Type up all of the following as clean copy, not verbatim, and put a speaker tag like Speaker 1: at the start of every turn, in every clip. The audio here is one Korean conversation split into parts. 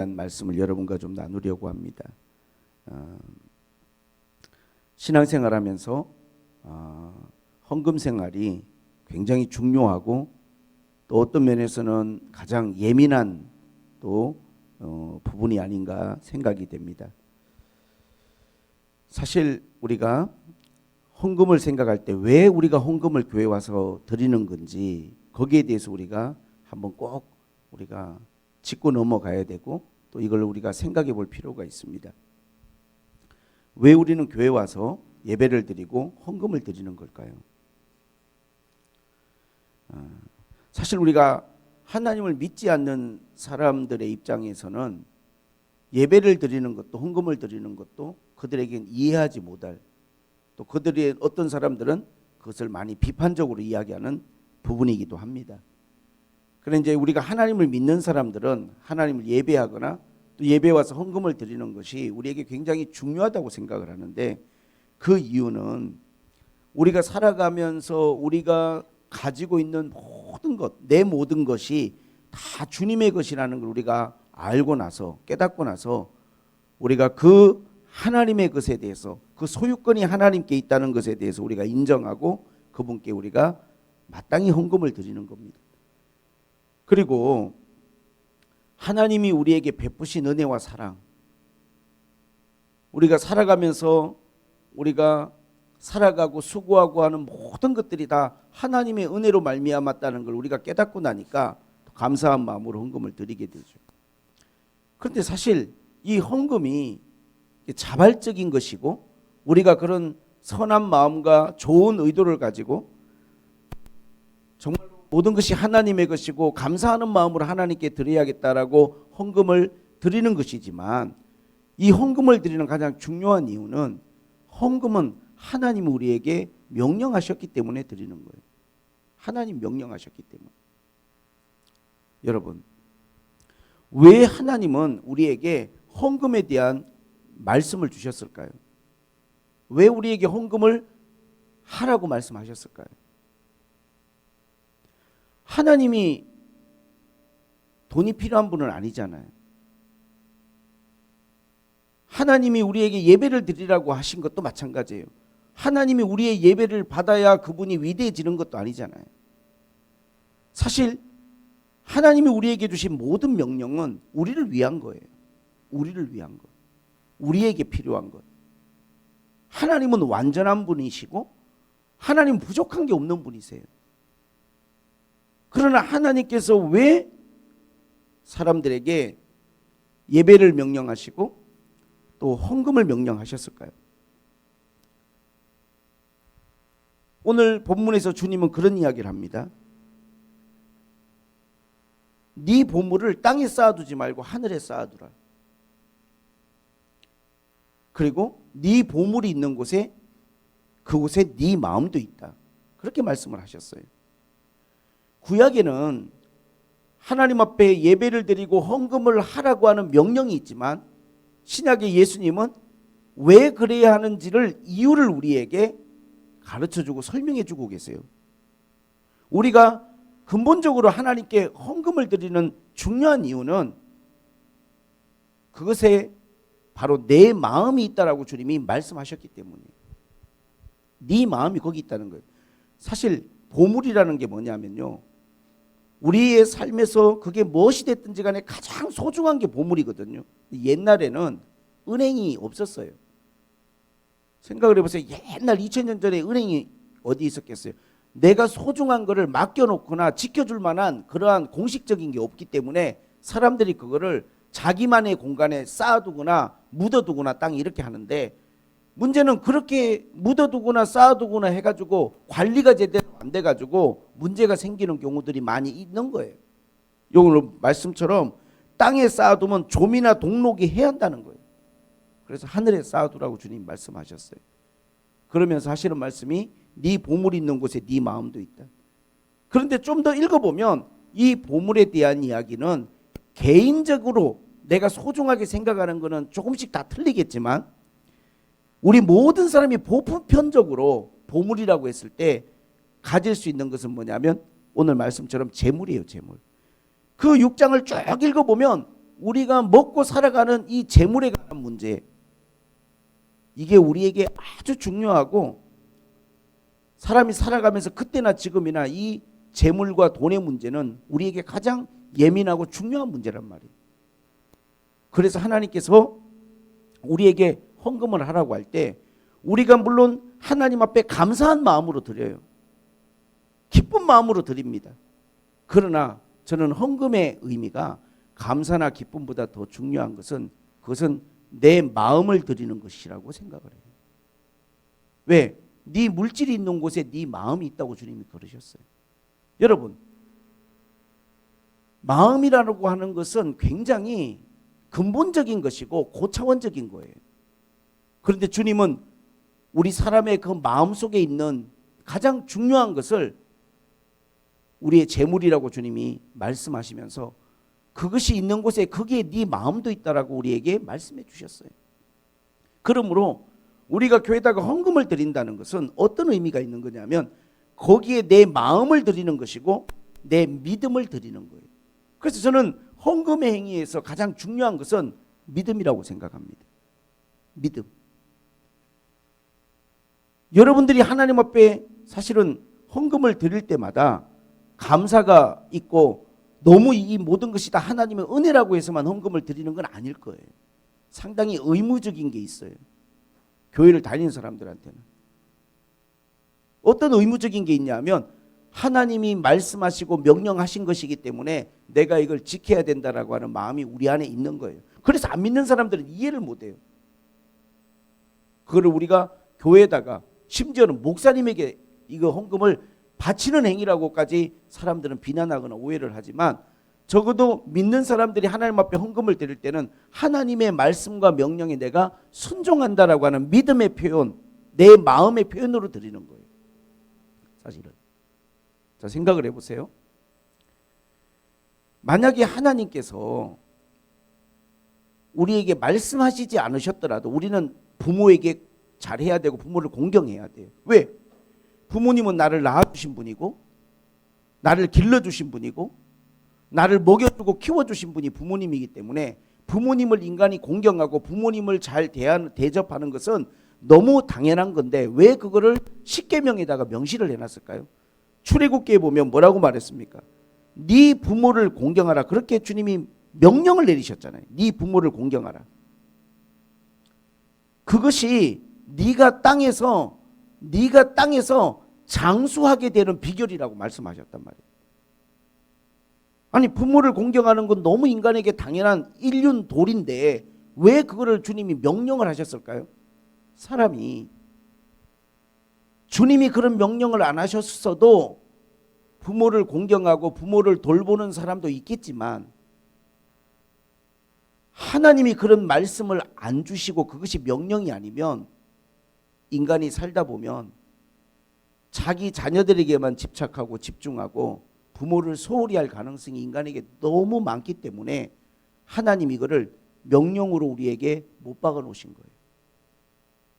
Speaker 1: 대한 말씀을 여러분과 좀 나누려고 합니다. 신앙생활하면서 헌금 생활이 굉장히 중요하고 또 어떤 면에서는 가장 예민한 또 부분이 아닌가 생각이 됩니다. 사실 우리가 헌금을 생각할 때 왜 우리가 헌금을 교회 와서 드리는 건지 거기에 대해서 우리가 한번 꼭 우리가 짚고 넘어가야 되고 또 이걸 우리가 생각해 볼 필요가 있습니다. 왜 우리는 교회 와서 예배를 드리고 헌금을 드리는 걸까요? 사실 우리가 하나님을 믿지 않는 사람들의 입장에서는 예배를 드리는 것도 헌금을 드리는 것도 그들에겐 이해하지 못할, 또 그들의 어떤 사람들은 그것을 많이 비판적으로 이야기하는 부분이기도 합니다. 그런데 이제 우리가 하나님을 믿는 사람들은 하나님을 예배하거나 또 예배 와서 헌금을 드리는 것이 우리에게 굉장히 중요하다고 생각을 하는데, 그 이유는 우리가 살아가면서 우리가 가지고 있는 모든 것, 내 모든 것이 다 주님의 것이라는 걸 우리가 알고 나서, 깨닫고 나서 우리가 그 하나님의 것에 대해서, 그 소유권이 하나님께 있다는 것에 대해서 우리가 인정하고 그분께 우리가 마땅히 헌금을 드리는 겁니다. 그리고 하나님이 우리에게 베푸신 은혜와 사랑, 우리가 살아가면서 우리가 살아가고 수고하고 하는 모든 것들이 다 하나님의 은혜로 말미암았다는 걸 우리가 깨닫고 나니까 감사한 마음으로 헌금을 드리게 되죠. 그런데 사실 이 헌금이 자발적인 것이고 우리가 그런 선한 마음과 좋은 의도를 가지고 정말 모든 것이 하나님의 것이고 감사하는 마음으로 하나님께 드려야겠다라고 헌금을 드리는 것이지만, 이 헌금을 드리는 가장 중요한 이유는 헌금은 하나님이 우리에게 명령하셨기 때문에 드리는 거예요. 하나님 명령하셨기 때문에. 여러분, 왜 하나님은 우리에게 헌금에 대한 말씀을 주셨을까요? 왜 우리에게 헌금을 하라고 말씀하셨을까요? 하나님이 돈이 필요한 분은 아니잖아요. 하나님이 우리에게 예배를 드리라고 하신 것도 마찬가지예요. 하나님이 우리의 예배를 받아야 그분이 위대해지는 것도 아니잖아요. 사실 하나님이 우리에게 주신 모든 명령은 우리를 위한 거예요. 우리를 위한 것. 우리에게 필요한 것. 하나님은 완전한 분이시고 하나님은 부족한 게 없는 분이세요. 그러나 하나님께서 왜 사람들에게 예배를 명령하시고 또 헌금을 명령하셨을까요? 오늘 본문에서 주님은 그런 이야기를 합니다. 네 보물을 땅에 쌓아두지 말고 하늘에 쌓아두라. 그리고 네 보물이 있는 곳에, 그곳에 네 마음도 있다. 그렇게 말씀을 하셨어요. 구약에는 하나님 앞에 예배를 드리고 헌금을 하라고 하는 명령이 있지만, 신약의 예수님은 왜 그래야 하는지를 이유를 우리에게 가르쳐주고 설명해주고 계세요. 우리가 근본적으로 하나님께 헌금을 드리는 중요한 이유는 그것에 바로 내 마음이 있다라고 주님이 말씀하셨기 때문이에요. 네 마음이 거기 있다는 거예요. 사실 보물이라는 게 뭐냐면요, 우리의 삶에서 그게 무엇이 됐든지 간에 가장 소중한 게 보물이거든요. 옛날에는 은행이 없었어요. 생각을 해보세요. 옛날 2000년 전에 은행이 어디 있었겠어요? 내가 소중한 거를 맡겨놓거나 지켜줄 만한 그러한 공식적인 게 없기 때문에 사람들이 그거를 자기만의 공간에 쌓아두거나 묻어두거나 땅에 이렇게 하는데, 문제는 그렇게 묻어두거나 쌓아두거나 해가지고 관리가 제대로 안 돼가지고 문제가 생기는 경우들이 많이 있는 거예요. 오늘 말씀처럼 땅에 쌓아두면 좀이나 동록이 해야 한다는 거예요. 그래서 하늘에 쌓아두라고 주님 말씀하셨어요. 그러면서 하시는 말씀이 네 보물이 있는 곳에 네 마음도 있다. 그런데 좀 더 읽어보면 이 보물에 대한 이야기는 개인적으로 내가 소중하게 생각하는 거는 조금씩 다 틀리겠지만, 우리 모든 사람이 보편적으로 보물이라고 했을 때 가질 수 있는 것은 뭐냐면 오늘 말씀처럼 재물이에요. 재물. 그 6장을 쭉 읽어보면 우리가 먹고 살아가는 이 재물에 관한 문제, 이게 우리에게 아주 중요하고 사람이 살아가면서 그때나 지금이나 이 재물과 돈의 문제는 우리에게 가장 예민하고 중요한 문제란 말이에요. 그래서 하나님께서 우리에게 헌금을 하라고 할 때 우리가 물론 하나님 앞에 감사한 마음으로 드려요. 기쁜 마음으로 드립니다. 그러나 저는 헌금의 의미가 감사나 기쁨보다 더 중요한 것은 그것은 내 마음을 드리는 것이라고 생각을 해요. 왜? 네 물질이 있는 곳에 네 마음이 있다고 주님이 그러셨어요. 여러분, 마음이라고 하는 것은 굉장히 근본적인 것이고 고차원적인 거예요. 그런데 주님은 우리 사람의 그 마음 속에 있는 가장 중요한 것을 우리의 재물이라고 주님이 말씀하시면서 그것이 있는 곳에 거기에 네 마음도 있다라고 우리에게 말씀해 주셨어요. 그러므로 우리가 교회에다가 헌금을 드린다는 것은 어떤 의미가 있는 거냐면 거기에 내 마음을 드리는 것이고 내 믿음을 드리는 거예요. 그래서 저는 헌금의 행위에서 가장 중요한 것은 믿음이라고 생각합니다. 믿음. 여러분들이 하나님 앞에 사실은 헌금을 드릴 때마다 감사가 있고 너무 이 모든 것이 다 하나님의 은혜라고 해서만 헌금을 드리는 건 아닐 거예요. 상당히 의무적인 게 있어요. 교회를 다니는 사람들한테는. 어떤 의무적인 게 있냐면 하나님이 말씀하시고 명령하신 것이기 때문에 내가 이걸 지켜야 된다라고 하는 마음이 우리 안에 있는 거예요. 그래서 안 믿는 사람들은 이해를 못 해요. 그거를 우리가 교회에다가 심지어는 목사님에게 이거 헌금을 바치는 행위라고까지 사람들은 비난하거나 오해를 하지만 적어도 믿는 사람들이 하나님 앞에 헌금을 드릴 때는 하나님의 말씀과 명령에 내가 순종한다라고 하는 믿음의 표현, 내 마음의 표현으로 드리는 거예요. 사실은. 자, 생각을 해보세요. 만약에 하나님께서 우리에게 말씀하시지 않으셨더라도 우리는 부모에게 잘해야 되고 부모를 공경해야 돼요. 왜? 부모님은 나를 낳아주신 분이고 나를 길러주신 분이고 나를 먹여주고 키워주신 분이 부모님이기 때문에 부모님을 인간이 공경하고 부모님을 잘 대접하는 것은 너무 당연한 건데 왜 그거를 십계명에다가 명시를 해놨을까요? 출애굽기에 보면 뭐라고 말했습니까? 네 부모를 공경하라. 그렇게 주님이 명령을 내리셨잖아요. 네 부모를 공경하라. 그것이 네가 땅에서 장수하게 되는 비결이라고 말씀하셨단 말이에요. 아니 부모를 공경하는 건 너무 인간에게 당연한 인륜 도리인데 왜 그거를 주님이 명령을 하셨을까요? 사람이 주님이 그런 명령을 안 하셨어도 부모를 공경하고 부모를 돌보는 사람도 있겠지만 하나님이 그런 말씀을 안 주시고 그것이 명령이 아니면 인간이 살다 보면 자기 자녀들에게만 집착하고 집중하고 부모를 소홀히 할 가능성이 인간에게 너무 많기 때문에 하나님이 이거를 명령으로 우리에게 못 박아 놓으신 거예요.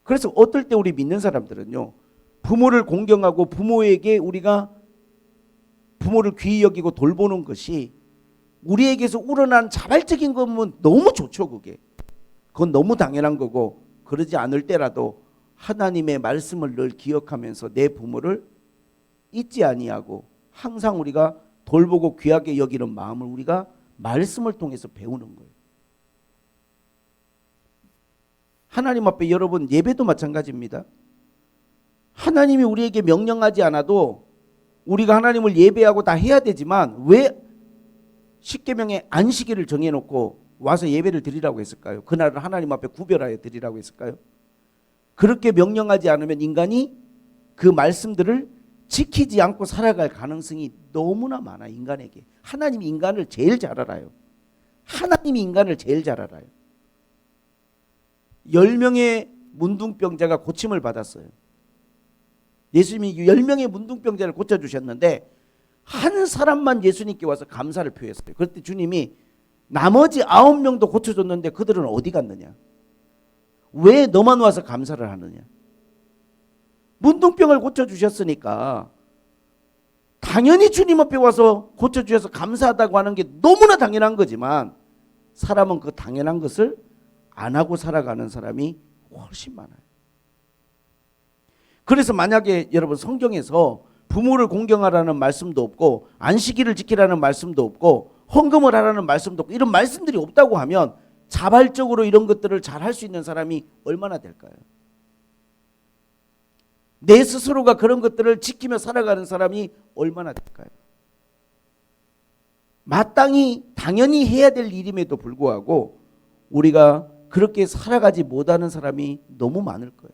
Speaker 1: 그래서 어떨 때 우리 믿는 사람들은요, 부모를 공경하고 부모에게 우리가 부모를 귀히 여기고 돌보는 것이 우리에게서 우러난 자발적인 거면 너무 좋죠. 그건 너무 당연한 거고 그러지 않을 때라도 하나님의 말씀을 늘 기억하면서 내 부모를 잊지 아니하고 항상 우리가 돌보고 귀하게 여기는 마음을 우리가 말씀을 통해서 배우는 거예요. 하나님 앞에 여러분 예배도 마찬가지입니다. 하나님이 우리에게 명령하지 않아도 우리가 하나님을 예배하고 다 해야 되지만 왜 십계명의 안식일을 정해놓고 와서 예배를 드리라고 했을까요? 그날을 하나님 앞에 구별하여 드리라고 했을까요? 그렇게 명령하지 않으면 인간이 그 말씀들을 지키지 않고 살아갈 가능성이 너무나 많아. 인간에게. 하나님이 인간을 제일 잘 알아요. 하나님이 인간을 제일 잘 알아요. 10명의 문둥병자가 고침을 받았어요. 예수님이 10명의 문둥병자를 고쳐주셨는데 한 사람만 예수님께 와서 감사를 표했어요. 그때 주님이 나머지 9명도 고쳐줬는데 그들은 어디 갔느냐? 왜 너만 와서 감사를 하느냐? 문둥병을 고쳐주셨으니까 당연히 주님 앞에 와서 고쳐주셔서 감사하다고 하는 게 너무나 당연한 거지만 사람은 그 당연한 것을 안 하고 살아가는 사람이 훨씬 많아요. 그래서 만약에 여러분 성경에서 부모를 공경하라는 말씀도 없고 안식일을 지키라는 말씀도 없고 헌금을 하라는 말씀도 없고 이런 말씀들이 없다고 하면 자발적으로 이런 것들을 잘 할 수 있는 사람이 얼마나 될까요? 내 스스로가 그런 것들을 지키며 살아가는 사람이 얼마나 될까요? 마땅히 당연히 해야 될 일임에도 불구하고 우리가 그렇게 살아가지 못하는 사람이 너무 많을 거예요.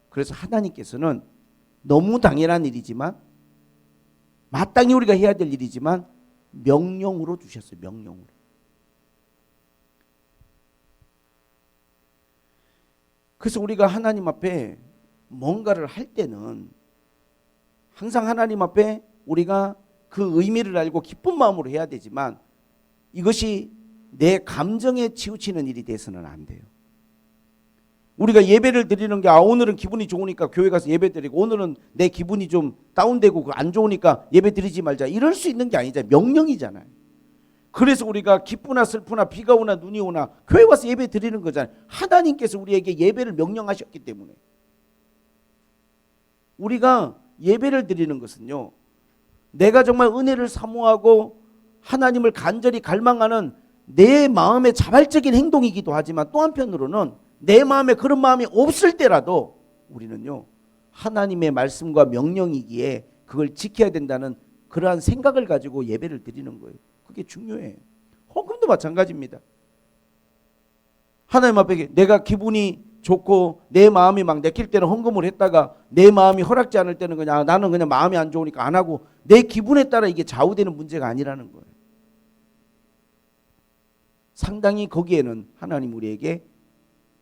Speaker 1: 그래서 하나님께서는 너무 당연한 일이지만 마땅히 우리가 해야 될 일이지만 명령으로 주셨어요. 명령으로. 그래서 우리가 하나님 앞에 뭔가를 할 때는 항상 하나님 앞에 우리가 그 의미를 알고 기쁜 마음으로 해야 되지만 이것이 내 감정에 치우치는 일이 돼서는 안 돼요. 우리가 예배를 드리는 게 오늘은 기분이 좋으니까 교회 가서 예배 드리고 오늘은 내 기분이 좀 다운되고 안 좋으니까 예배 드리지 말자 이럴 수 있는 게 아니잖아요. 명령이잖아요. 그래서 우리가 기쁘나 슬프나 비가 오나 눈이 오나 교회 와서 예배 드리는 거잖아요. 하나님께서 우리에게 예배를 명령하셨기 때문에 우리가 예배를 드리는 것은요, 내가 정말 은혜를 사모하고 하나님을 간절히 갈망하는 내 마음의 자발적인 행동이기도 하지만 또 한편으로는 내 마음에 그런 마음이 없을 때라도 우리는요, 하나님의 말씀과 명령이기에 그걸 지켜야 된다는 그러한 생각을 가지고 예배를 드리는 거예요. 그게 중요해요. 헌금도 마찬가지입니다. 하나님 앞에 내가 기분이 좋고 내 마음이 막 내킬 때는 헌금을 했다가 내 마음이 허락지 않을 때는 그냥 나는 그냥 마음이 안 좋으니까 안 하고 내 기분에 따라 이게 좌우되는 문제가 아니라는 거예요. 상당히 거기에는 하나님 우리에게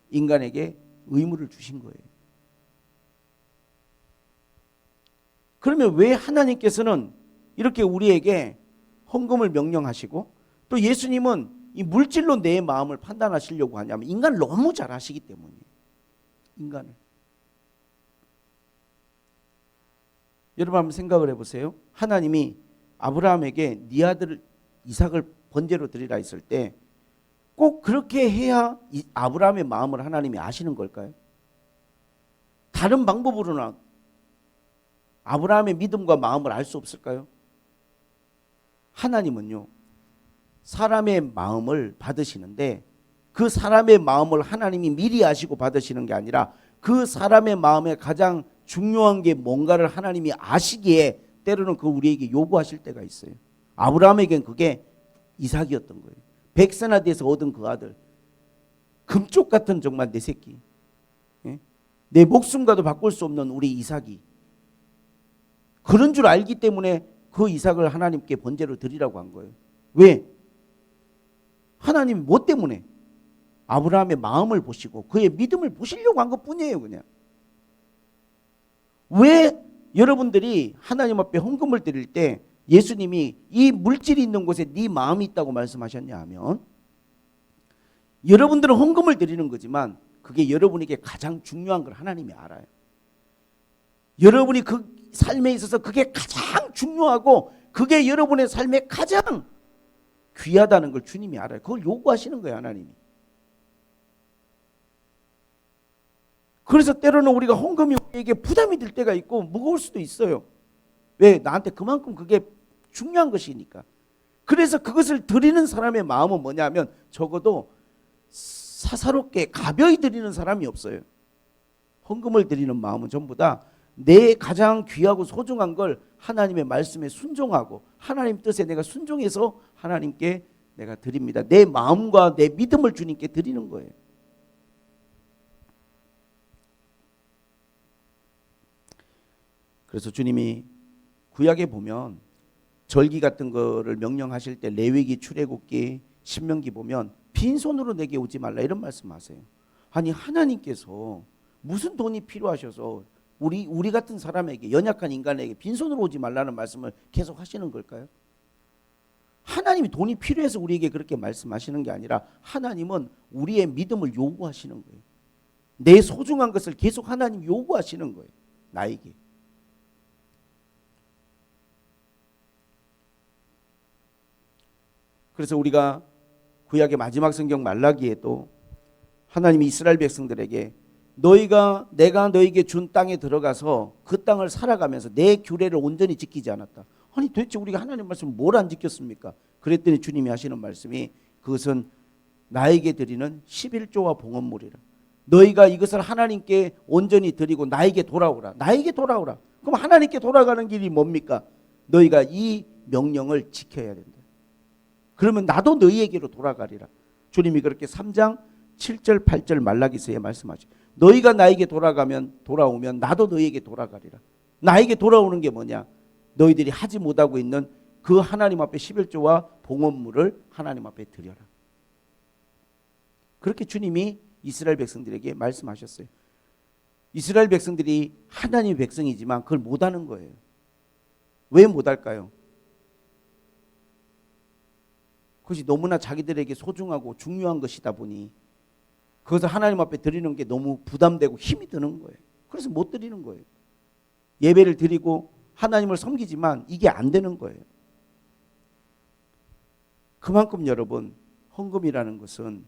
Speaker 1: 인간에게 의무를 주신 거예요. 그러면 왜 하나님께서는 이렇게 우리에게 헌금을 명령하시고 또 예수님은 이 물질로 내 마음을 판단하시려고 하냐면 인간을 너무 잘 아시기 때문이에요. 인간을. 여러분 한번 생각을 해보세요. 하나님이 아브라함에게 네 아들 이삭을 번제로 드리라 했을 때 꼭 그렇게 해야 아브라함의 마음을 하나님이 아시는 걸까요? 다른 방법으로는 아브라함의 믿음과 마음을 알 수 없을까요? 하나님은요, 사람의 마음을 받으시는데 그 사람의 마음을 하나님이 미리 아시고 받으시는 게 아니라 그 사람의 마음에 가장 중요한 게 뭔가를 하나님이 아시기에 때로는 그 우리에게 요구하실 때가 있어요. 아브라함에겐 그게 이삭이었던 거예요. 백세나대에서 얻은 그 아들, 금쪽 같은 정말 내 새끼, 내 목숨과도 바꿀 수 없는 우리 이삭이 그런 줄 알기 때문에 그 이삭을 하나님께 번제로 드리라고 한 거예요. 왜? 하나님이 뭐 때문에? 아브라함의 마음을 보시고 그의 믿음을 보시려고 한 것뿐이에요. 그냥. 왜 여러분들이 하나님 앞에 헌금을 드릴 때 예수님이 이 물질이 있는 곳에 네 마음이 있다고 말씀하셨냐 하면 여러분들은 헌금을 드리는 거지만 그게 여러분에게 가장 중요한 걸 하나님이 알아요. 여러분이 그 삶에 있어서 그게 가장 중요하고 그게 여러분의 삶에 가장 귀하다는 걸 주님이 알아요. 그걸 요구하시는 거예요. 하나님이. 그래서 때로는 우리가 헌금이 우리에게 부담이 될 때가 있고 무거울 수도 있어요. 왜? 나한테 그만큼 그게 중요한 것이니까. 그래서 그것을 드리는 사람의 마음은 뭐냐면 적어도 사사롭게 가벼이 드리는 사람이 없어요. 헌금을 드리는 마음은 전부 다 내 가장 귀하고 소중한 걸 하나님의 말씀에 순종하고 하나님 뜻에 내가 순종해서 하나님께 내가 드립니다. 내 마음과 내 믿음을 주님께 드리는 거예요. 그래서 주님이 구약에 보면 절기 같은 거를 명령하실 때 레위기, 출애굽기, 신명기 보면 빈손으로 내게 오지 말라 이런 말씀하세요. 아니 하나님께서 무슨 돈이 필요하셔서 우리 같은 사람에게 연약한 인간에게 빈손으로 오지 말라는 말씀을 계속 하시는 걸까요? 하나님이 돈이 필요해서 우리에게 그렇게 말씀하시는 게 아니라 하나님은 우리의 믿음을 요구하시는 거예요. 내 소중한 것을 계속 하나님 요구하시는 거예요. 나에게. 그래서 우리가 구약의 마지막 성경 말라기에도 하나님이 이스라엘 백성들에게 너희가 내가 너희에게 준 땅에 들어가서 그 땅을 살아가면서 내 규례를 온전히 지키지 않았다. 아니 도대체 우리가 하나님 말씀 뭘 안 지켰습니까? 그랬더니 주님이 하시는 말씀이 그것은 나에게 드리는 11조와 봉헌물이라. 너희가 이것을 하나님께 온전히 드리고 나에게 돌아오라. 나에게 돌아오라. 그럼 하나님께 돌아가는 길이 뭡니까? 너희가 이 명령을 지켜야 된다. 그러면 나도 너희에게로 돌아가리라. 주님이 그렇게 3장 7절 8절 말라기서에 말씀하죠. 너희가 나에게 돌아오면 나도 너희에게 돌아가리라. 나에게 돌아오는 게 뭐냐? 너희들이 하지 못하고 있는 그 하나님 앞에 11조와 봉헌물을 하나님 앞에 드려라. 그렇게 주님이 이스라엘 백성들에게 말씀하셨어요. 이스라엘 백성들이 하나님의 백성이지만 그걸 못하는 거예요. 왜 못할까요? 그것이 너무나 자기들에게 소중하고 중요한 것이다 보니 그것을 하나님 앞에 드리는 게 너무 부담되고 힘이 드는 거예요. 그래서 못 드리는 거예요. 예배를 드리고 하나님을 섬기지만 이게 안 되는 거예요. 그만큼 여러분, 헌금이라는 것은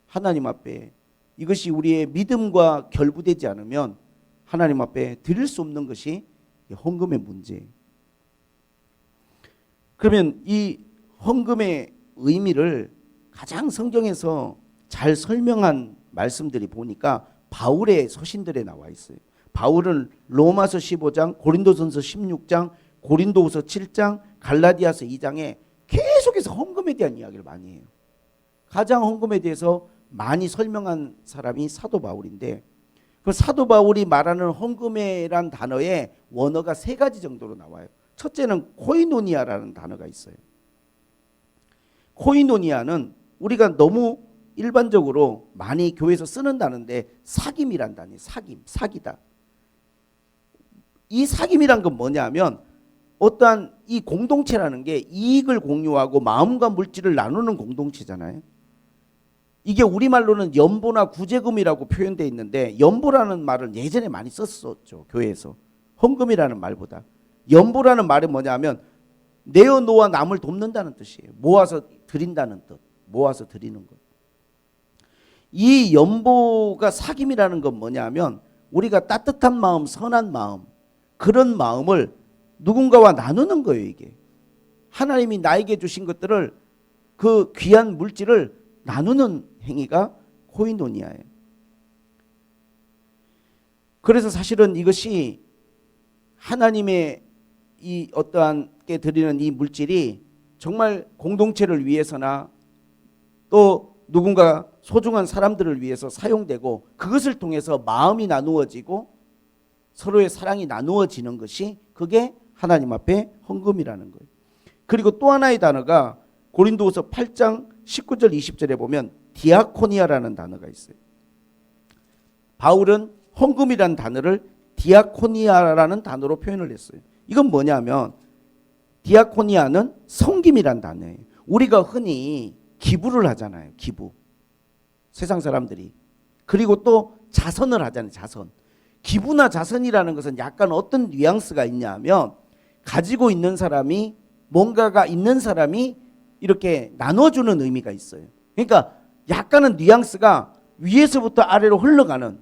Speaker 1: 하나님 앞에 이것이 우리의 믿음과 결부되지 않으면 하나님 앞에 드릴 수 없는 것이 헌금의 문제예요. 그러면 이 헌금의 의미를 가장 성경에서 잘 설명한 말씀들이 보니까 바울의 서신들에 나와 있어요. 바울은 로마서 15장, 고린도전서 16장, 고린도후서 7장, 갈라디아서 2장에 계속해서 헌금에 대한 이야기를 많이 해요. 가장 헌금에 대해서 많이 설명한 사람이 사도 바울인데 그 사도 바울이 말하는 헌금이란 단어의 원어가 3가지 정도로 나와요. 첫째는 코이노니아라는 단어가 있어요. 코이노니아는 우리가 너무 일반적으로 많이 교회에서 쓰는 단어인데 사김이란 단어예요. 사기다. 이 사김이란 건 뭐냐면 어떠한 이 공동체라는 게 이익을 공유하고 마음과 물질을 나누는 공동체잖아요. 이게 우리말로는 연보나 구제금이라고 표현되어 있는데 연보라는 말을 예전에 많이 썼었죠. 교회에서. 헌금이라는 말보다. 연보라는 말은 뭐냐면 내어놓아 남을 돕는다는 뜻이에요. 모아서 드린다는 뜻. 모아서 드리는 것. 이 연보가 사김이라는 건 뭐냐면 우리가 따뜻한 마음, 선한 마음, 그런 마음을 누군가와 나누는 거예요. 이게 하나님이 나에게 주신 것들을 그 귀한 물질을 나누는 행위가 코이노니아예요. 그래서 사실은 이것이 하나님의 이 어떠한 게 드리는 이 물질이 정말 공동체를 위해서나 또 누군가 소중한 사람들을 위해서 사용되고 그것을 통해서 마음이 나누어지고 서로의 사랑이 나누어지는 것이 그게 하나님 앞에 헌금이라는 거예요. 그리고 또 하나의 단어가 고린도후서 8장 19절 20절에 보면 디아코니아라는 단어가 있어요. 바울은 헌금이라는 단어를 디아코니아라는 단어로 표현을 했어요. 이건 뭐냐면 디아코니아는 섬김이란 단어예요. 우리가 흔히 기부를 하잖아요. 기부. 세상 사람들이. 그리고 또 자선을 하잖아요. 자선. 기부나 자선이라는 것은 약간 어떤 뉘앙스가 있냐면 가지고 있는 사람이 뭔가가 있는 사람이 이렇게 나눠주는 의미가 있어요. 그러니까 약간은 뉘앙스가 위에서부터 아래로 흘러가는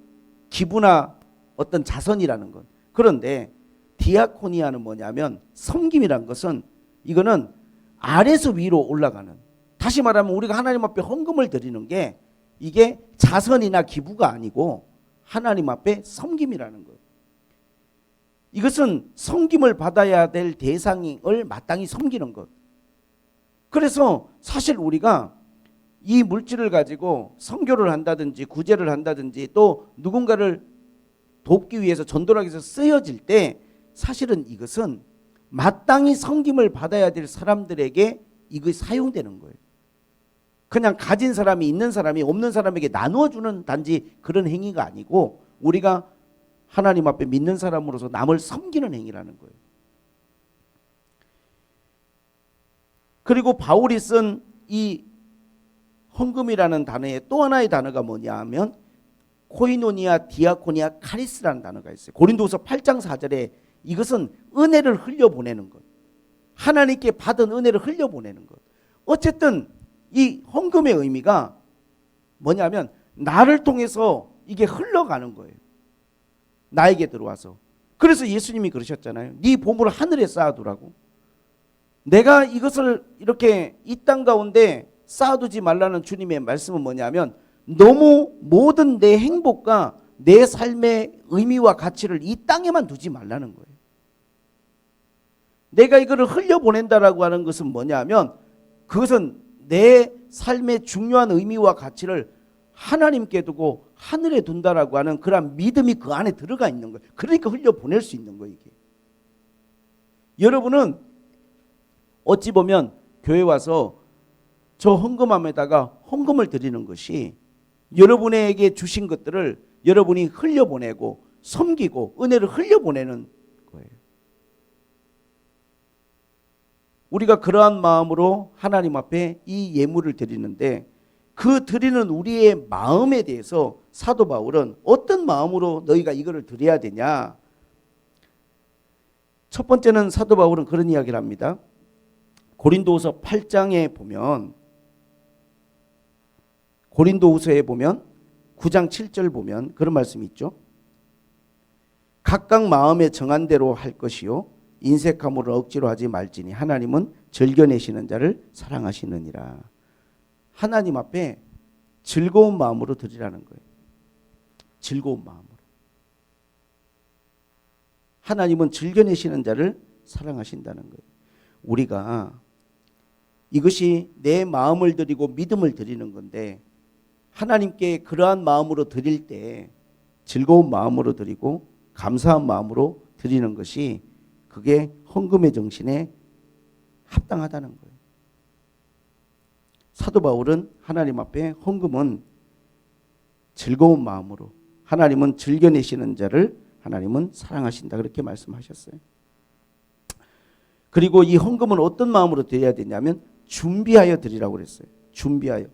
Speaker 1: 기부나 어떤 자선이라는 것. 그런데 디아코니아는 뭐냐면 섬김이란 것은 이거는 아래에서 위로 올라가는, 다시 말하면 우리가 하나님 앞에 헌금을 드리는 게 이게 자선이나 기부가 아니고 하나님 앞에 섬김이라는 거예요. 이것은 섬김을 받아야 될 대상을 마땅히 섬기는 것. 그래서 사실 우리가 이 물질을 가지고 선교를 한다든지 구제를 한다든지 또 누군가를 돕기 위해서 전도하기 위해서 쓰여질 때 사실은 이것은 마땅히 섬김을 받아야 될 사람들에게 이것이 사용되는 거예요. 그냥 가진 사람이 있는 사람이 없는 사람에게 나누어주는 단지 그런 행위가 아니고 우리가 하나님 앞에 믿는 사람으로서 남을 섬기는 행위라는 거예요. 그리고 바울이 쓴 이 헌금이라는 단어의 또 하나의 단어가 뭐냐 하면 코이노니아, 디아코니아, 카리스라는 단어가 있어요. 고린도후서 8장 4절에 이것은 은혜를 흘려보내는 것, 하나님께 받은 은혜를 흘려보내는 것. 어쨌든 이 헌금의 의미가 뭐냐면 나를 통해서 이게 흘러가는 거예요. 나에게 들어와서. 그래서 예수님이 그러셨잖아요. 네 보물을 하늘에 쌓아두라고. 내가 이것을 이렇게 이 땅 가운데 쌓아두지 말라는 주님의 말씀은 뭐냐면 너무 모든 내 행복과 내 삶의 의미와 가치를 이 땅에만 두지 말라는 거예요. 내가 이거를 흘려보낸다라고 하는 것은 뭐냐면 그것은 내 삶의 중요한 의미와 가치를 하나님께 두고 하늘에 둔다라고 하는 그런 믿음이 그 안에 들어가 있는 거예요. 그러니까 흘려보낼 수 있는 거예요. 이게. 여러분은 어찌 보면 교회 와서 저 헌금함에다가 헌금을 드리는 것이 여러분에게 주신 것들을 여러분이 흘려보내고 섬기고 은혜를 흘려보내는 거예요. 우리가 그러한 마음으로 하나님 앞에 이 예물을 드리는데 그 드리는 우리의 마음에 대해서 사도 바울은 어떤 마음으로 너희가 이거를 드려야 되냐. 첫 번째는 사도 바울은 그런 이야기를 합니다. 고린도후서 8장에 보면 고린도후서에 보면 9장 7절 보면 그런 말씀이 있죠. 각각 마음에 정한 대로 할 것이요 인색함으로 억지로 하지 말지니 하나님은 즐겨내시는 자를 사랑하시느니라. 하나님 앞에 즐거운 마음으로 드리라는 거예요. 즐거운 마음으로. 하나님은 즐겨내시는 자를 사랑하신다는 거예요. 우리가 이것이 내 마음을 드리고 믿음을 드리는 건데 하나님께 그러한 마음으로 드릴 때 즐거운 마음으로 드리고 감사한 마음으로 드리는 것이 그게 헌금의 정신에 합당하다는 거예요. 사도 바울은 하나님 앞에 헌금은 즐거운 마음으로 하나님은 즐겨내시는 자를 하나님은 사랑하신다 그렇게 말씀하셨어요. 그리고 이 헌금은 어떤 마음으로 드려야 되냐면 준비하여 드리라고 그랬어요. 준비하여.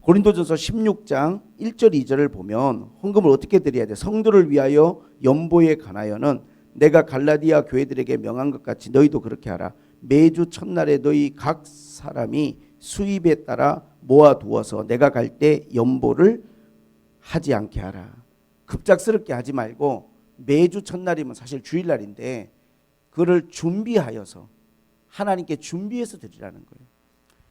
Speaker 1: 고린도전서 16장 1절 2절을 보면 헌금을 어떻게 드려야 돼? 성도를 위하여 연보에 관하여는 내가 갈라디아 교회들에게 명한 것 같이 너희도 그렇게 하라. 매주 첫날에 너희 각 사람이 수입에 따라 모아두어서 내가 갈 때 연보를 하지 않게 하라. 급작스럽게 하지 말고 매주 첫날이면 사실 주일날인데 그를 준비하여서 하나님께 준비해서 드리라는 거예요.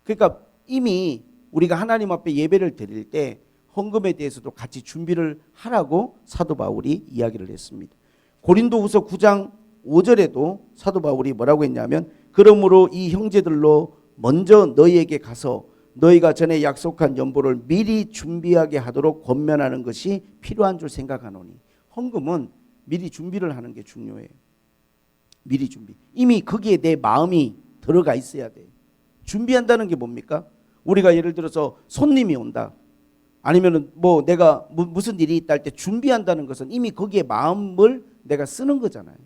Speaker 1: 그러니까 이미 우리가 하나님 앞에 예배를 드릴 때 헌금에 대해서도 같이 준비를 하라고 사도 바울이 이야기를 했습니다. 고린도후서 9장 5절에도 사도 바울이 뭐라고 했냐면 그러므로 이 형제들로 먼저 너희에게 가서 너희가 전에 약속한 연보를 미리 준비하게 하도록 권면하는 것이 필요한 줄 생각하노니. 헌금은 미리 준비를 하는 게 중요해요. 미리 준비. 이미 거기에 내 마음이 들어가 있어야 돼. 준비한다는 게 뭡니까? 우리가 예를 들어서 손님이 온다. 아니면은 뭐 내가 무슨 일이 있다 할 때 준비한다는 것은 이미 거기에 마음을 내가 쓰는 거잖아요.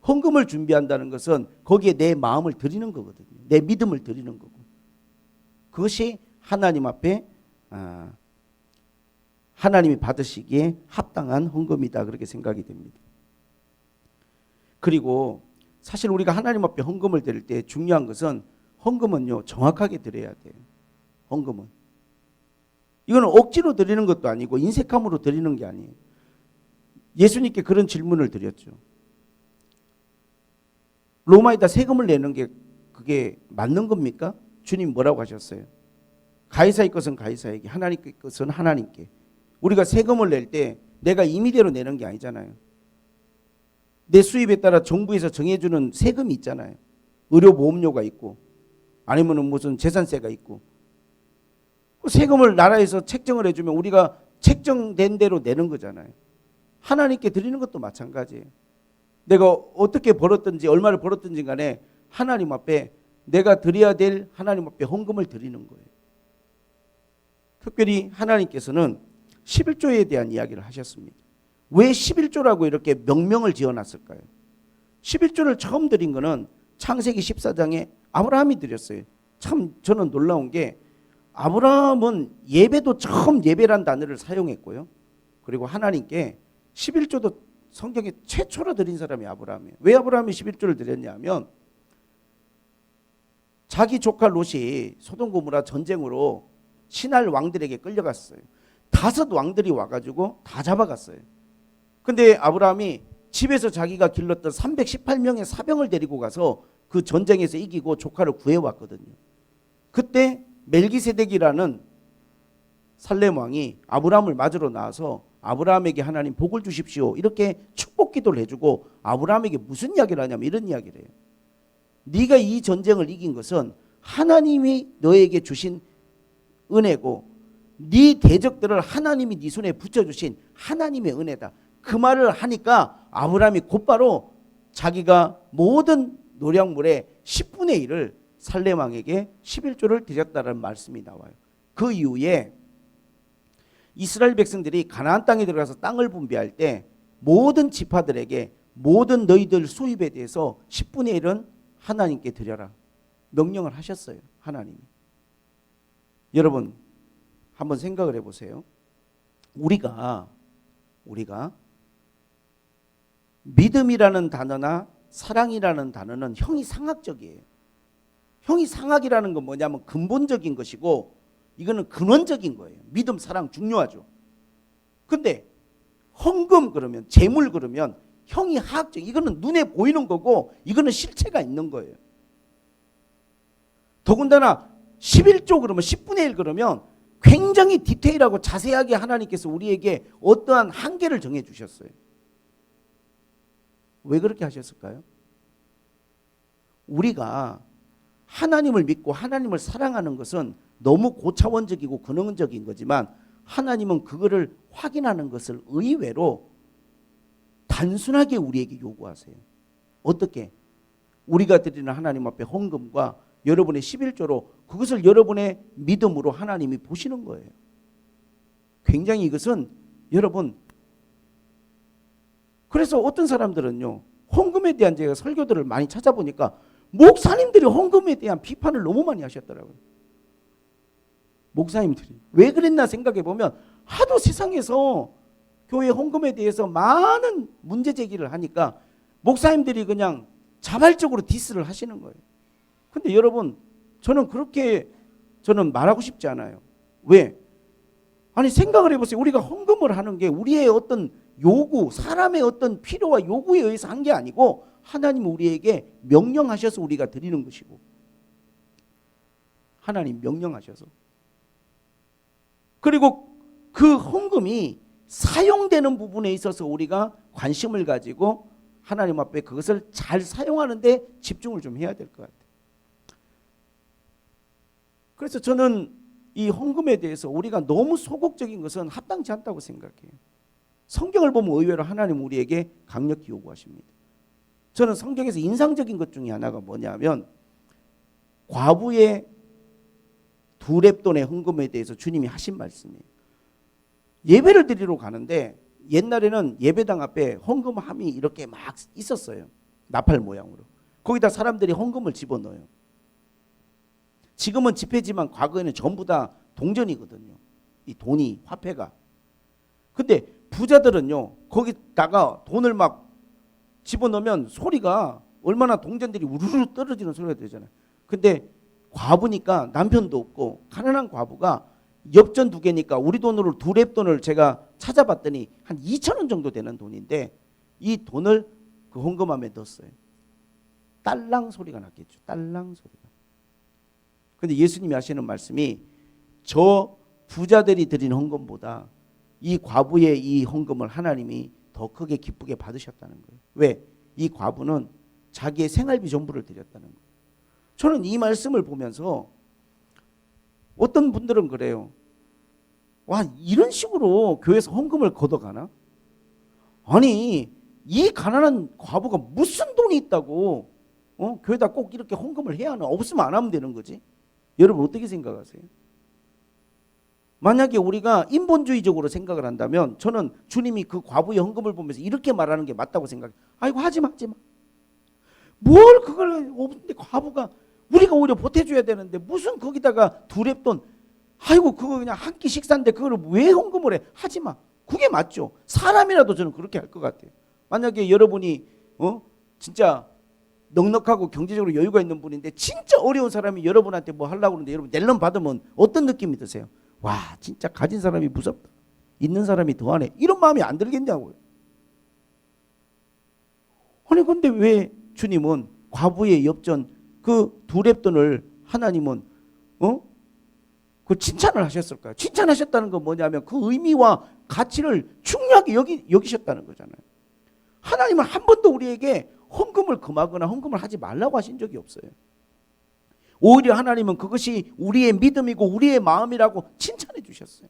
Speaker 1: 헌금을 준비한다는 것은 거기에 내 마음을 드리는 거거든요. 내 믿음을 드리는 거고. 그것이 하나님 앞에 하나님이 받으시기에 합당한 헌금이다 그렇게 생각이 됩니다. 그리고 사실 우리가 하나님 앞에 헌금을 드릴 때 중요한 것은 헌금은요 정확하게 드려야 돼요. 헌금은 이거는 억지로 드리는 것도 아니고 인색함으로 드리는 게 아니에요. 예수님께 그런 질문을 드렸죠. 로마에다 세금을 내는 게 그게 맞는 겁니까? 주님 뭐라고 하셨어요? 가이사의 것은 가이사에게, 하나님의 것은 하나님께. 우리가 세금을 낼 때 내가 임의대로 내는 게 아니잖아요. 내 수입에 따라 정부에서 정해주는 세금이 있잖아요. 의료보험료가 있고 아니면 무슨 재산세가 있고. 세금을 나라에서 책정을 해주면 우리가 책정된 대로 내는 거잖아요. 하나님께 드리는 것도 마찬가지예요. 내가 어떻게 벌었든지 얼마를 벌었든지 간에 하나님 앞에 내가 드려야 될 하나님 앞에 헌금을 드리는 거예요. 특별히 하나님께서는 11조에 대한 이야기를 하셨습니다. 왜 11조라고 이렇게 명명을 지어놨을까요? 11조를 처음 드린 거는 창세기 14장에 아브라함이 드렸어요. 참 저는 놀라운 게 아브라함은 예배도 처음 예배란 단어를 사용했고요. 그리고 하나님께 11조도 성경에 최초로 드린 사람이 아브라함이에요. 왜 아브라함이 11조를 드렸냐면 자기 조카 롯이 소돔 고모라 전쟁으로 신할 왕들에게 끌려갔어요. 5 왕들이 와가지고 다 잡아갔어요. 근데 아브라함이 집에서 자기가 길렀던 318명의 사병을 데리고 가서 그 전쟁에서 이기고 조카를 구해왔거든요. 그때 멜기세덱이라는 살렘 왕이 아브라함을 맞으러 나와서 아브라함에게 하나님 복을 주십시오, 이렇게 축복 기도를 해주고 아브라함에게 무슨 이야기를 하냐면 이런 이야기를 해요. 네가 이 전쟁을 이긴 것은 하나님이 너에게 주신 은혜고 네 대적들을 하나님이 네 손에 붙여주신 하나님의 은혜다. 그 말을 하니까 아브라함이 곧바로 자기가 모든 노량물의 10분의 1을 살렘 왕에게 11조를 드렸다는 말씀이 나와요. 그 이후에 이스라엘 백성들이 가나안 땅에 들어가서 땅을 분배할 때 모든 지파들에게 모든 너희들 수입에 대해서 10분의 1은 하나님께 드려라 명령을 하셨어요. 하나님이. 여러분 한번 생각을 해보세요. 우리가 믿음이라는 단어나 사랑이라는 단어는 형이상학적이에요. 형이상학이라는 건 뭐냐면 근본적인 것이고 이거는 근원적인 거예요. 믿음, 사랑 중요하죠. 근데 헌금 그러면, 재물 그러면 형이 하학적, 이거는 눈에 보이는 거고 이거는 실체가 있는 거예요. 더군다나 11조 그러면 10분의 1 그러면 굉장히 디테일하고 자세하게 하나님께서 우리에게 어떠한 한계를 정해 주셨어요. 왜 그렇게 하셨을까요? 우리가 하나님을 믿고 하나님을 사랑하는 것은 너무 고차원적이고 근원적인 거지만 하나님은 그거를 확인하는 것을 의외로 단순하게 우리에게 요구하세요. 어떻게? 우리가 드리는 하나님 앞에 헌금과 여러분의 11조로 그것을 여러분의 믿음으로 하나님이 보시는 거예요. 굉장히 이것은 여러분, 그래서 어떤 사람들은요 헌금에 대한 제가 설교들을 많이 찾아보니까 목사님들이 헌금에 대한 비판을 너무 많이 하셨더라고요. 목사님들이 왜 그랬나 생각해 보면 하도 세상에서 교회 헌금에 대해서 많은 문제 제기를 하니까 목사님들이 그냥 자발적으로 디스를 하시는 거예요. 근데 여러분 저는 그렇게 말하고 싶지 않아요. 왜? 아니 생각을 해보세요. 우리가 헌금을 하는 게 우리의 어떤 요구, 사람의 어떤 필요와 요구에 의해서 한 게 아니고 하나님 우리에게 명령하셔서 우리가 드리는 것이고, 하나님 명령하셔서, 그리고 그 헌금이 사용되는 부분에 있어서 우리가 관심을 가지고 하나님 앞에 그것을 잘 사용하는 데 집중을 좀 해야 될 것 같아요. 그래서 저는 이 헌금에 대해서 우리가 너무 소극적인 것은 합당치 않다고 생각해요. 성경을 보면 의외로 하나님 우리에게 강력히 요구하십니다. 저는 성경에서 인상적인 것 중에 하나가 뭐냐면 과부의 2렙돈의 헌금에 대해서 주님이 하신 말씀이에요. 예배를 드리러 가는데 옛날에는 예배당 앞에 헌금함이 이렇게 막 있었어요. 나팔 모양으로. 거기다 사람들이 헌금을 집어넣어요. 지금은 지폐지만 과거에는 전부 다 동전이거든요. 이 돈이, 화폐가. 근데 부자들은요 거기다가 돈을 막 집어넣으면 소리가 얼마나 동전들이 우르르 떨어지는 소리가 들잖아요. 근데 과부니까 남편도 없고 가난한 과부가 엽전 2개니까 우리 돈으로 2렙돈을 제가 찾아봤더니 한 2,000원 정도 되는 돈인데 이 돈을 그 헌금함에 넣었어요. 딸랑 소리가 났겠죠. 딸랑 소리가. 근데 예수님이 하시는 말씀이 저 부자들이 드린 헌금보다 이 과부의 이 헌금을 하나님이 더 크게 기쁘게 받으셨다는 거예요. 왜? 이 과부는 자기의 생활비 전부를 드렸다는 거예요. 저는 이 말씀을 보면서 어떤 분들은 그래요. 와, 이런 식으로 교회에서 헌금을 걷어가나? 아니, 이 가난한 과부가 무슨 돈이 있다고 교회다 꼭 이렇게 헌금을 해야 하나? 없으면 안 하면 되는 거지. 여러분 어떻게 생각하세요? 만약에 우리가 인본주의적으로 생각을 한다면 저는 주님이 그 과부의 헌금을 보면서 이렇게 말하는 게 맞다고 생각해요. 아이고 하지마. 뭘 그걸 없는데 과부가 우리가 오히려 보태줘야 되는데 무슨 거기다가 2렙돈, 아이고 그거 그냥 한 끼 식사인데 그걸 왜 헌금을 해? 하지마. 그게 맞죠. 사람이라도 저는 그렇게 할 것 같아요. 만약에 여러분이 진짜 넉넉하고 경제적으로 여유가 있는 분인데 진짜 어려운 사람이 여러분한테 뭐 하려고 그러는데 여러분 낼름 받으면 어떤 느낌이 드세요? 와, 진짜 가진 사람이 무섭다. 있는 사람이 더하네. 이런 마음이 안 들겠냐고요. 아니 근데 왜 주님은 과부의 엽전 그 두 렙돈을 하나님은 그 칭찬을 하셨을까요? 칭찬하셨다는 건 뭐냐면 그 의미와 가치를 중요하게 여기셨다는 거잖아요. 하나님은 한 번도 우리에게 헌금을 금하거나 헌금을 하지 말라고 하신 적이 없어요. 오히려 하나님은 그것이 우리의 믿음이고 우리의 마음이라고 칭찬해 주셨어요.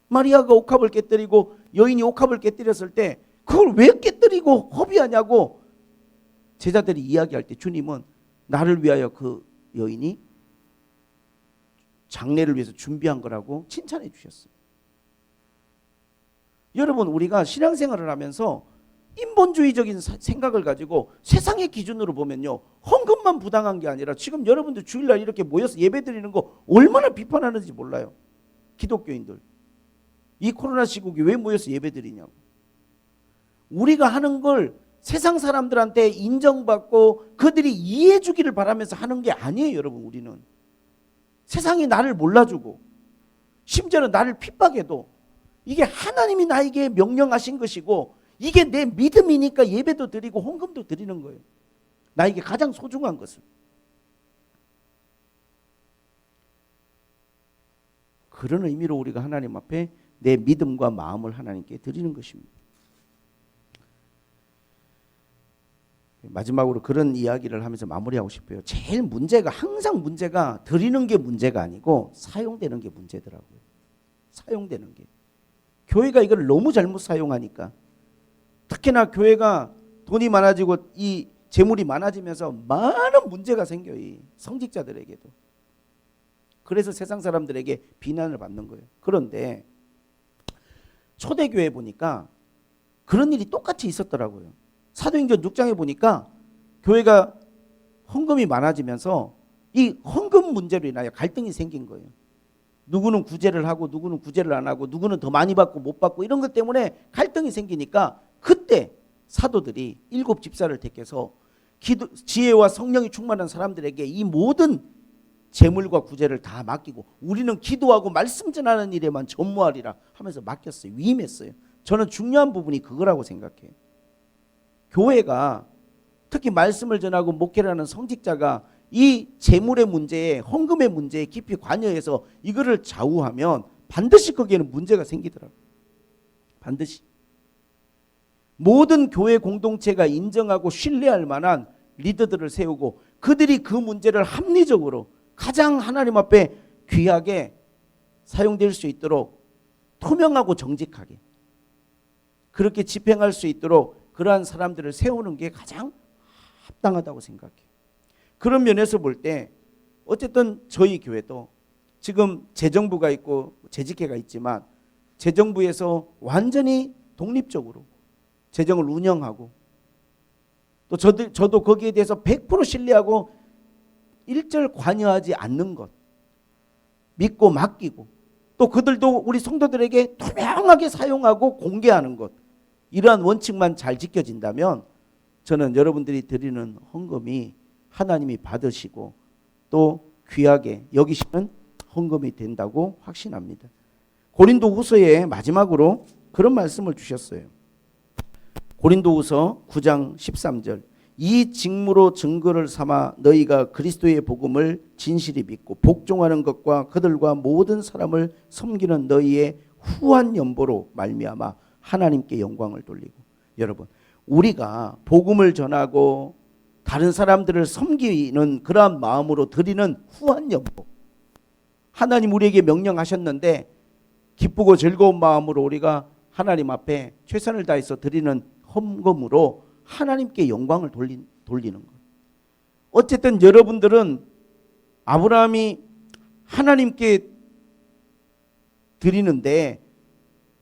Speaker 1: 마리아가 옥합을 깨뜨리고 여인이 옥합을 깨뜨렸을 때 그걸 왜 깨뜨리고 허비하냐고 제자들이 이야기할 때 주님은 나를 위하여 그 여인이 장례를 위해서 준비한 거라고 칭찬해 주셨어요. 여러분, 우리가 신앙생활을 하면서 인본주의적인 생각을 가지고 세상의 기준으로 보면요, 헌금만 부당한 게 아니라 지금 여러분들 주일날 이렇게 모여서 예배드리는 거 얼마나 비판하는지 몰라요. 기독교인들 이 코로나 시국에 왜 모여서 예배드리냐고. 우리가 하는 걸 세상 사람들한테 인정받고 그들이 이해해 주기를 바라면서 하는 게 아니에요. 여러분, 우리는 세상이 나를 몰라주고 심지어는 나를 핍박해도 이게 하나님이 나에게 명령하신 것이고 이게 내 믿음이니까 예배도 드리고 헌금도 드리는 거예요. 나에게 가장 소중한 것을. 그런 의미로 우리가 하나님 앞에 내 믿음과 마음을 하나님께 드리는 것입니다. 마지막으로 그런 이야기를 하면서 마무리하고 싶어요. 제일 문제가 항상 문제가 드리는 게 문제가 아니고 사용되는 게 문제더라고요. 사용되는 게. 교회가 이걸 너무 잘못 사용하니까 특히나 교회가 돈이 많아지고 이 재물이 많아지면서 많은 문제가 생겨요. 이 성직자들에게도. 그래서 세상 사람들에게 비난을 받는 거예요. 그런데 초대교회 보니까 그런 일이 똑같이 있었더라고요. 사도행전 6장에 보니까 교회가 헌금이 많아지면서 이 헌금 문제로 인하여 갈등이 생긴 거예요. 누구는 구제를 하고 누구는 구제를 안 하고 누구는 더 많이 받고 못 받고 이런 것 때문에 갈등이 생기니까 그때 사도들이 7 집사를 택해서 지혜와 성령이 충만한 사람들에게 이 모든 재물과 구제를 다 맡기고 우리는 기도하고 말씀 전하는 일에만 전무하리라 하면서 맡겼어요. 위임했어요. 저는 중요한 부분이 그거라고 생각해요. 교회가 특히 말씀을 전하고 목회를 하는 성직자가 이 재물의 문제에 헌금의 문제에 깊이 관여해서 이거를 좌우하면 반드시 거기에는 문제가 생기더라고요. 반드시. 모든 교회 공동체가 인정하고 신뢰할 만한 리더들을 세우고 그들이 그 문제를 합리적으로 가장 하나님 앞에 귀하게 사용될 수 있도록 투명하고 정직하게 그렇게 집행할 수 있도록 그러한 사람들을 세우는 게 가장 합당하다고 생각해요. 그런 면에서 볼 때 어쨌든 저희 교회도 지금 재정부가 있고 재직회가 있지만 재정부에서 완전히 독립적으로 재정을 운영하고 또 저도 거기에 대해서 100% 신뢰하고 일절 관여하지 않는 것 믿고 맡기고 또 그들도 우리 성도들에게 투명하게 사용하고 공개하는 것 이러한 원칙만 잘 지켜진다면 저는 여러분들이 드리는 헌금이 하나님이 받으시고 또 귀하게 여기시는 헌금이 된다고 확신합니다. 고린도후서에 마지막으로 그런 말씀을 주셨어요. 고린도후서 9장 13절 이 직무로 증거를 삼아 너희가 그리스도의 복음을 진실히 믿고 복종하는 것과 그들과 모든 사람을 섬기는 너희의 후한 연보로 말미암아 하나님께 영광을 돌리고. 여러분, 우리가 복음을 전하고 다른 사람들을 섬기는 그러한 마음으로 드리는 후한 연보, 하나님 우리에게 명령하셨는데 기쁘고 즐거운 마음으로 우리가 하나님 앞에 최선을 다해서 드리는 헌금으로 하나님께 영광을 돌리는 것. 어쨌든 여러분들은 아브라함이 하나님께 드리는데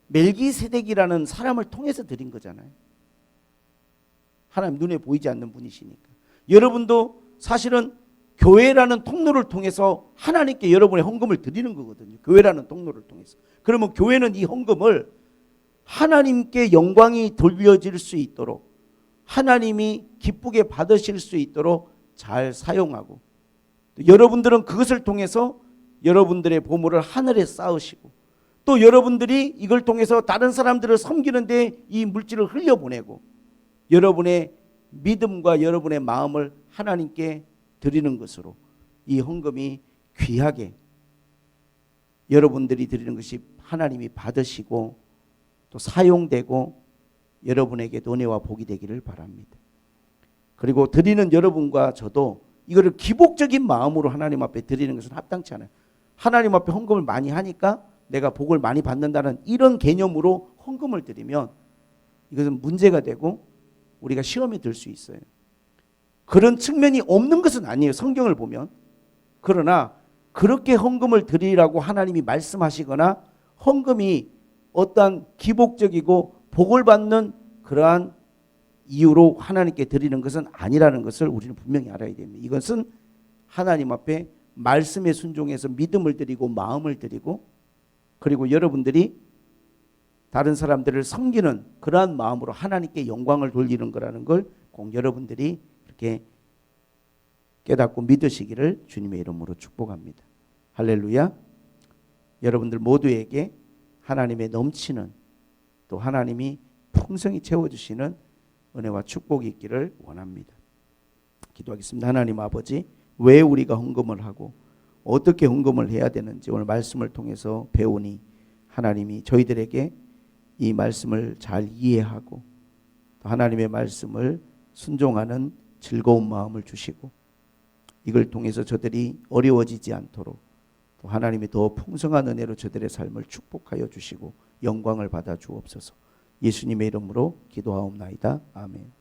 Speaker 1: 멜기세덱이라는 사람을 통해서 드린 거잖아요. 하나님 눈에 보이지 않는 분이시니까. 여러분도 사실은 교회라는 통로를 통해서 하나님께 여러분의 헌금을 드리는 거거든요. 교회라는 통로를 통해서. 그러면 교회는 이 헌금을 하나님께 영광이 돌려질 수 있도록 하나님이 기쁘게 받으실 수 있도록 잘 사용하고, 또 여러분들은 그것을 통해서 여러분들의 보물을 하늘에 쌓으시고, 또 여러분들이 이걸 통해서 다른 사람들을 섬기는데 이 물질을 흘려보내고, 여러분의 믿음과 여러분의 마음을 하나님께 드리는 것으로 이 헌금이 귀하게 여러분들이 드리는 것이 하나님이 받으시고 또 사용되고 여러분에게도 은혜와 복이 되기를 바랍니다. 그리고 드리는 여러분과 저도 이거를 기복적인 마음으로 하나님 앞에 드리는 것은 합당치 않아요. 하나님 앞에 헌금을 많이 하니까 내가 복을 많이 받는다는 이런 개념으로 헌금을 드리면 이것은 문제가 되고 우리가 시험에 들 수 있어요. 그런 측면이 없는 것은 아니에요, 성경을 보면. 그러나 그렇게 헌금을 드리라고 하나님이 말씀하시거나 헌금이 어떠한 기복적이고 복을 받는 그러한 이유로 하나님께 드리는 것은 아니라는 것을 우리는 분명히 알아야 됩니다. 이것은 하나님 앞에 말씀에 순종해서 믿음을 드리고 마음을 드리고, 그리고 여러분들이 다른 사람들을 섬기는 그러한 마음으로 하나님께 영광을 돌리는 거라는 걸 꼭 여러분들이 이렇게 깨닫고 믿으시기를 주님의 이름으로 축복합니다. 할렐루야. 여러분들 모두에게 하나님의 넘치는, 또 하나님이 풍성히 채워주시는 은혜와 축복이 있기를 원합니다. 기도하겠습니다. 하나님 아버지, 왜 우리가 헌금을 하고 어떻게 헌금을 해야 되는지 오늘 말씀을 통해서 배우니 하나님이 저희들에게 이 말씀을 잘 이해하고 또 하나님의 말씀을 순종하는 즐거운 마음을 주시고, 이걸 통해서 저들이 어려워지지 않도록 또 하나님이 더 풍성한 은혜로 저들의 삶을 축복하여 주시고 영광을 받아 주옵소서. 예수님의 이름으로 기도하옵나이다. 아멘.